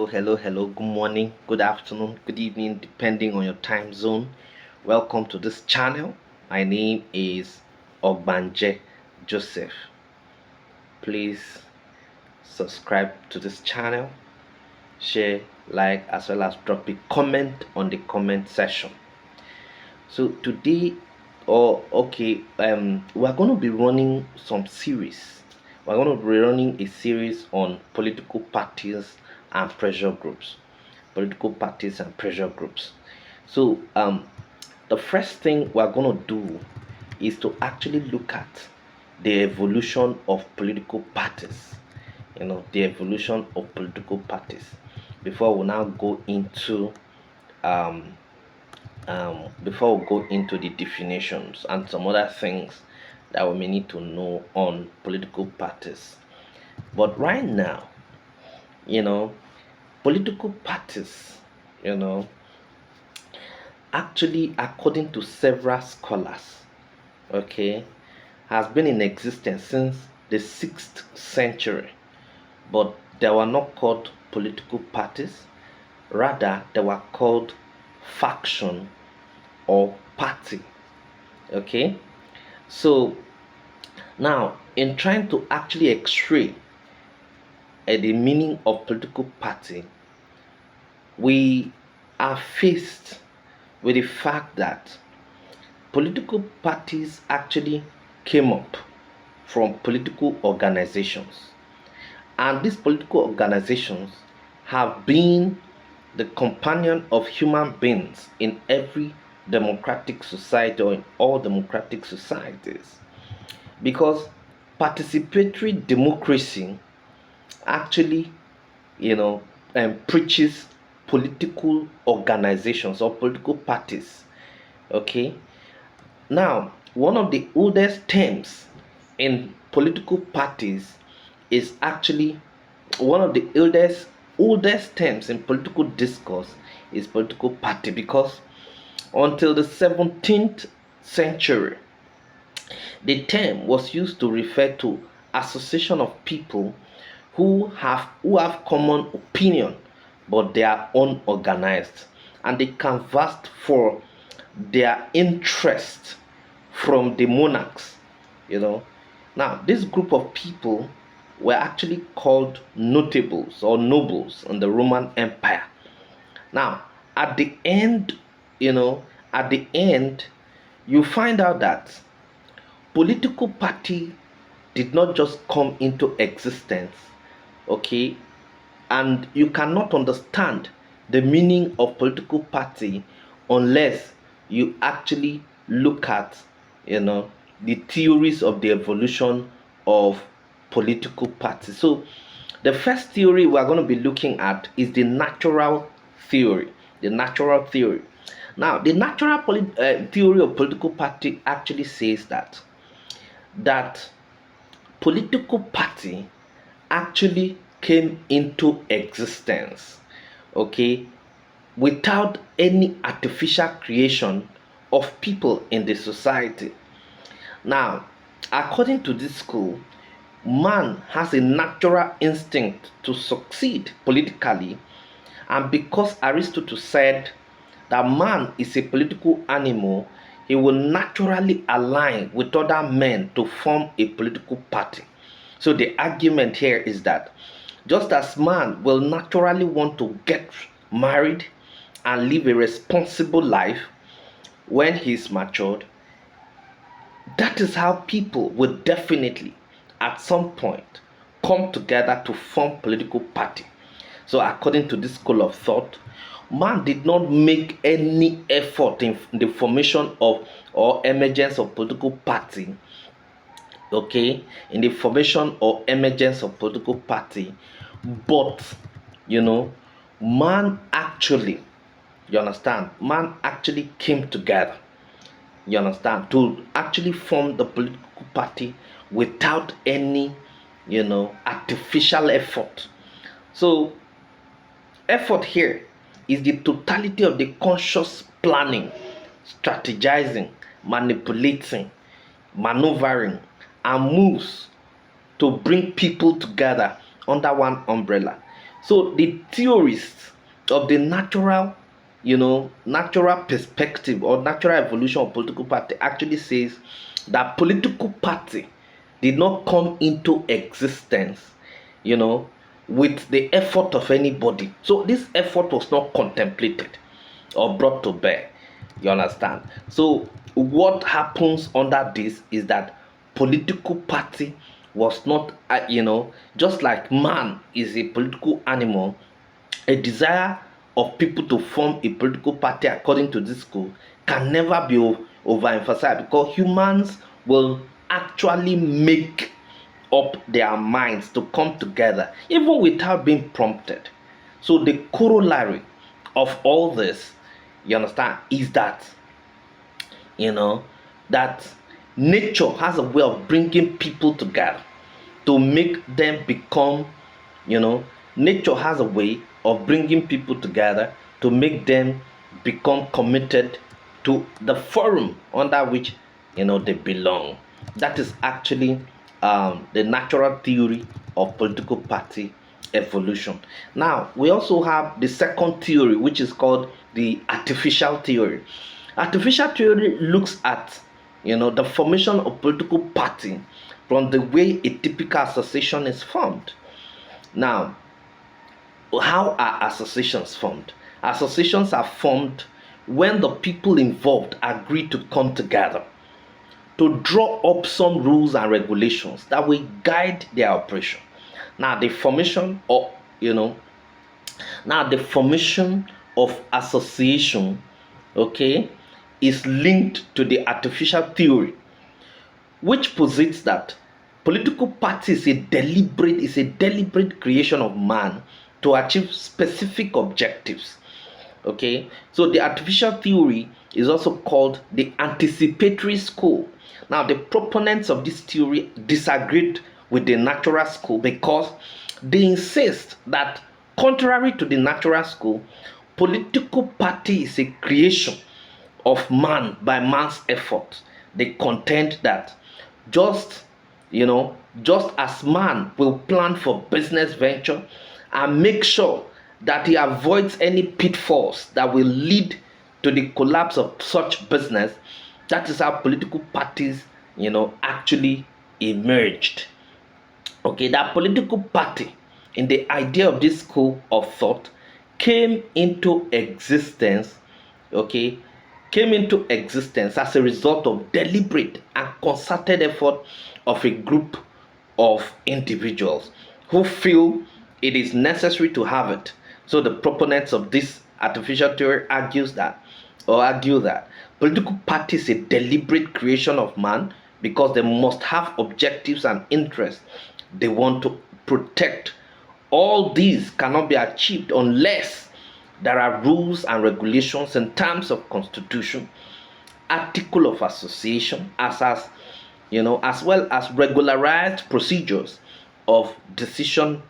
hello. Good morning, good afternoon, good evening, depending on your time zone. Welcome to this channel. My name is Ogbanje Joseph. Please subscribe to this channel, share, like, as well as drop a comment on the comment section. So today, we're going to be running some series. We're going to be running a series on political parties and pressure groups. Political parties and pressure groups. So the first thing we're going to do is to actually look at the evolution of political parties. The evolution of political parties before we now go into um, before we go into the definitions and some other things that we may need to know on political parties. But right now, you know, political parties, you know, actually, according to several scholars, okay, has been in existence since the 6th century, but they were not called political parties, rather, they were called faction or party. Okay, so now in trying to actually x-ray the meaning of political party, we are faced with the fact that political parties actually came up from political organizations, and these political organizations have been the companion of human beings in every democratic society or in all democratic societies, because participatory democracy actually preaches political organizations or political parties. Okay, now one of the oldest terms in political parties is actually one of the oldest terms in political discourse is political party, because until the 17th century the term was used to refer to association of people who have common opinion, but they are unorganized, and they canvassed for their interest from the monarchs. You know, now this group of people were actually called notables or nobles in the Roman Empire. Now, at the end, you know, at the end, you find out that political party did not just come into existence, okay, and you cannot understand the meaning of political party unless you actually look at the theories of the evolution of political parties. So the first theory we're going to be looking at is the natural theory. The natural theory. Now, the natural theory of political party actually says that political party actually came into existence, okay, without any artificial creation of people in the society. Now, according to this school, man has a natural instinct to succeed politically, and because Aristotle said that man is a political animal, he will naturally align with other men to form a political party. So the argument here is that just as man will naturally want to get married and live a responsible life when he's matured, that is how people will definitely at some point come together to form political party. So according to this school of thought, man did not make any effort in the formation of or emergence of political party, okay, in the formation or emergence of political party, but you know man actually, you understand, man actually came together, you understand, to actually form the political party without any artificial effort. So effort here is the totality of the conscious planning, strategizing, manipulating, maneuvering, and moves to bring people together under one umbrella. So the theorists of the natural perspective or natural evolution of political party actually says that political party did not come into existence, you know, with the effort of anybody. So this effort was not contemplated or brought to bear. You understand? So what happens under this is that political party was not, just like man is a political animal, a desire of people to form a political party according to this school can never be overemphasized, because humans will actually make up their minds to come together even without being prompted. So the corollary of all this, you understand, is that you know that nature has a way of bringing people together to make them become, you know nature has a way of bringing people together to make them become committed to the forum under which they belong. That is actually the natural theory of political party evolution. Now we also have the second theory, which is called the artificial theory. Artificial theory looks at the formation of political party from the way a typical association is formed. Now, how are associations formed? Associations are formed when the people involved agree to come together to draw up some rules and regulations that will guide their operation. Now, the formation of association, okay, is linked to the artificial theory, which posits that political party is a deliberate creation of man to achieve specific objectives. Okay, so the artificial theory is also called the anticipatory school. Now, the proponents of this theory disagreed with the natural school because they insist that, contrary to the natural school, political party is a creation of man by man's effort. They contend that just just as man will plan for business venture and make sure that he avoids any pitfalls that will lead to the collapse of such business, that is how political parties actually emerged. Okay, that political party in the idea of this school of thought came into existence, okay, as a result of deliberate and concerted effort of a group of individuals who feel it is necessary to have it. So the proponents of this artificial theory argue that political party is a deliberate creation of man because they must have objectives and interests they want to protect. All these cannot be achieved unless there are rules and regulations in terms of constitution, article of association, as well as regularized procedures of decision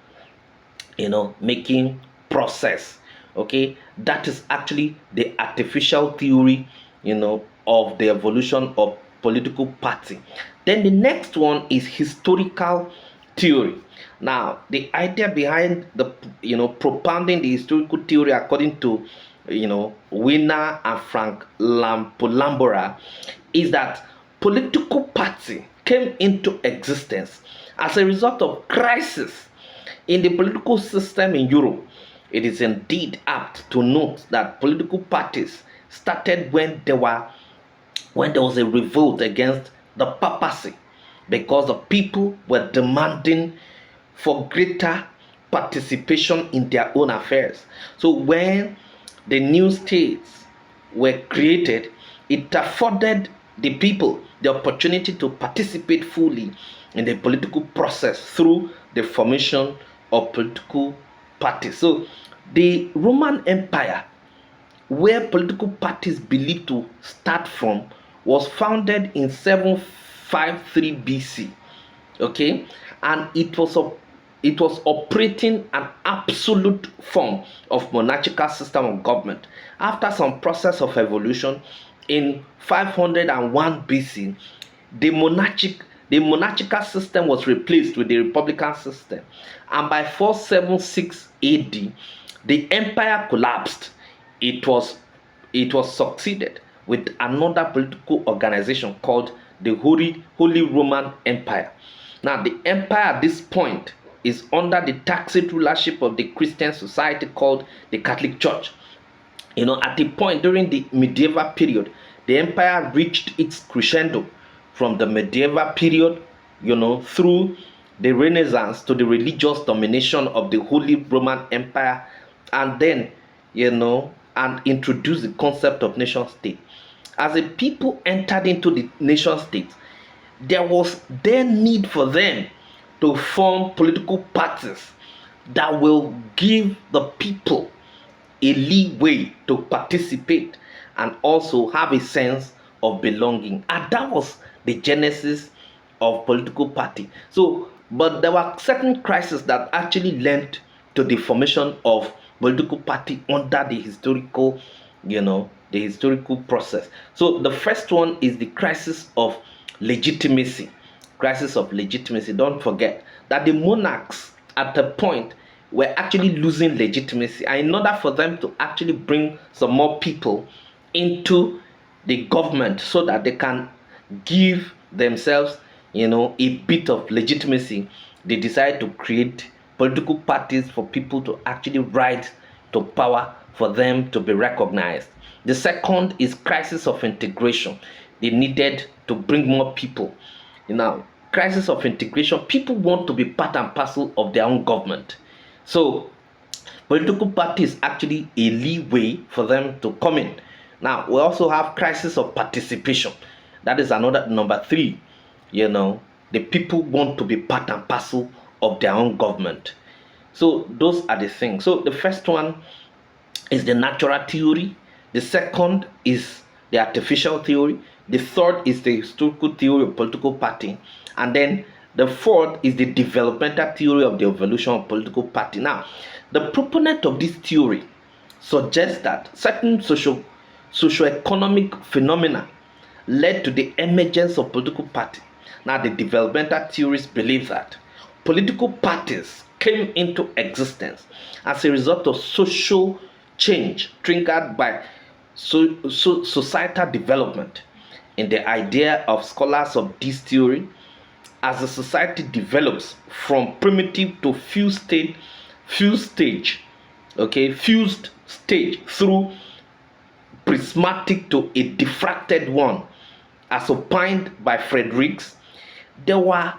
making process. Okay, that is actually the artificial theory of the evolution of political party. Then the next one is historical theory. Now, the idea behind the propounding the historical theory, according to Wiener and Frank Lambora, is that political party came into existence as a result of crisis in the political system in Europe. It is indeed apt to note that political parties started when there was a revolt against the papacy, because the people were demanding for greater participation in their own affairs. So when the new states were created, it afforded the people the opportunity to participate fully in the political process through the formation of political parties. So the Roman Empire, where political parties believed to start from, was founded in 753 BC. Okay, and it was operating an absolute form of monarchical system of government. After some process of evolution, in 501 BC, the monarchical system was replaced with the republican system, And by 476 AD, the empire collapsed. It was succeeded with another political organization called the Holy Roman Empire. Now, the empire at this point is under the tacit rulership of the Christian society called the Catholic Church. At a point during the medieval period, the empire reached its crescendo from the medieval period, through the Renaissance to the religious domination of the Holy Roman Empire, and then, and introduced the concept of nation state. As the people entered into the nation state, there was then need for them to form political parties that will give the people a leeway to participate and also have a sense of belonging. And that was the genesis of political party. So, but there were certain crises that actually led to the formation of political party under the historical process. So the first one is the crisis of legitimacy. Crisis of legitimacy. Don't forget that the monarchs at a point were actually losing legitimacy, and in order for them to actually bring some more people into the government so that they can give themselves a bit of legitimacy, they decided to create political parties for people to actually rise to power, for them to be recognized. The second is crisis of integration. They needed to bring more people. Crisis of integration, people want to be part and parcel of their own government. So political party is actually a leeway for them to come in. Now we also have crisis of participation. That is another number three. The people want to be part and parcel of their own government. So those are the things. So the first one is the natural theory. The second is the artificial theory. The third is the historical theory of political party. And then the fourth is the developmental theory of the evolution of political party. Now, the proponent of this theory suggests that certain socio-economic phenomena led to the emergence of political party. Now, the developmental theorists believe that political parties came into existence as a result of social change triggered by societal development. In the idea of scholars of this theory, as the society develops from primitive to fused stage through prismatic to a diffracted one, as opined by Fredericks, there were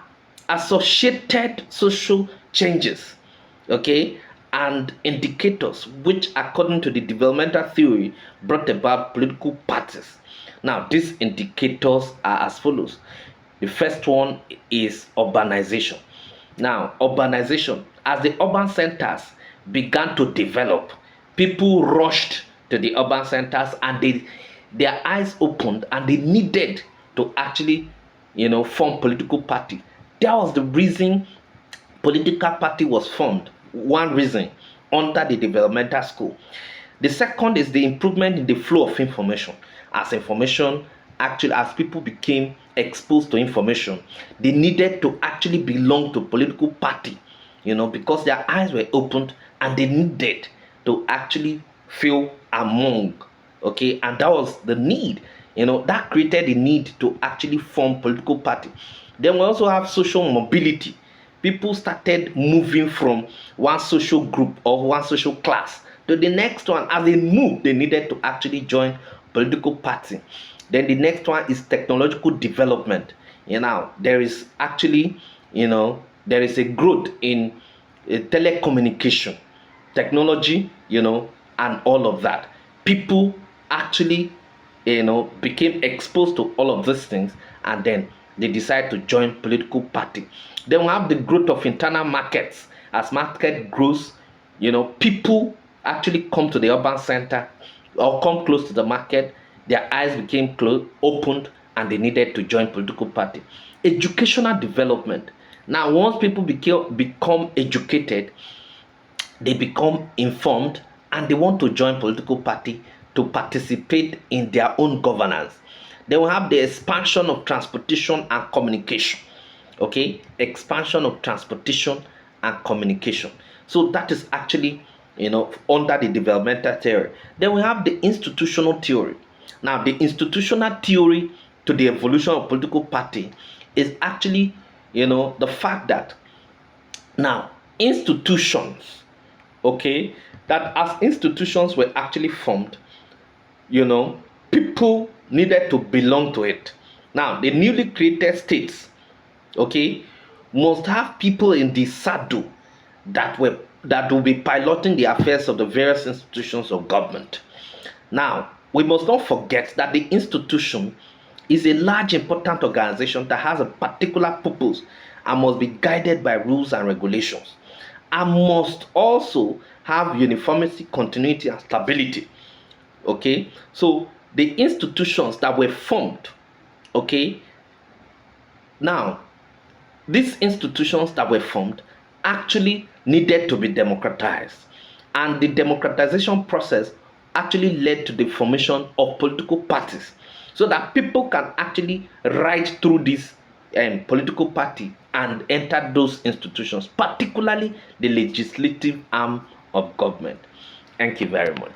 associated social changes, and indicators which, according to the developmental theory, brought about political parties. Now, these indicators are as follows. The first one is urbanization. Now, urbanization, as the urban centers began to develop, people rushed to the urban centers, and their eyes opened, and they needed to actually, form political party. That was the reason political party was formed. One reason, under the developmental school. The second is the improvement in the flow of information. As people became exposed to information, they needed to actually belong to political party, because their eyes were opened, and they needed to actually feel among, and that was the need, that created the need to actually form political party. Then we also have social mobility. People started moving from one social group or one social class to the next one. As they moved, they needed to actually join political party. Then the next one is technological development. There is actually, there is a growth in telecommunication, technology, and all of that. People actually, became exposed to all of these things, and then they decide to join political party. Then we have the growth of internal markets. As market grows, people actually come to the urban center or come close to the market. Their eyes became opened, and they needed to join political party. Educational development. Now, once people become educated, they become informed, and they want to join political party to participate in their own governance. Then we have the expansion of transportation and communication. Expansion of transportation and communication. So that is actually, under the developmental theory. Then we have the institutional theory. Now, the institutional theory to the evolution of political party is actually, the fact that now institutions, okay, that as institutions were actually formed, people needed to belong to it. Now, the newly created states, okay, must have people in the saddle that will be piloting the affairs of the various institutions of government. Now, we must not forget that the institution is a large, important organization that has a particular purpose and must be guided by rules and regulations, and must also have uniformity, continuity, and stability. Okay, so the institutions that were formed, okay, now these institutions that were formed actually needed to be democratized, and the democratization process actually led to the formation of political parties so that people can actually ride through this political party and enter those institutions, particularly the legislative arm of government. Thank you very much.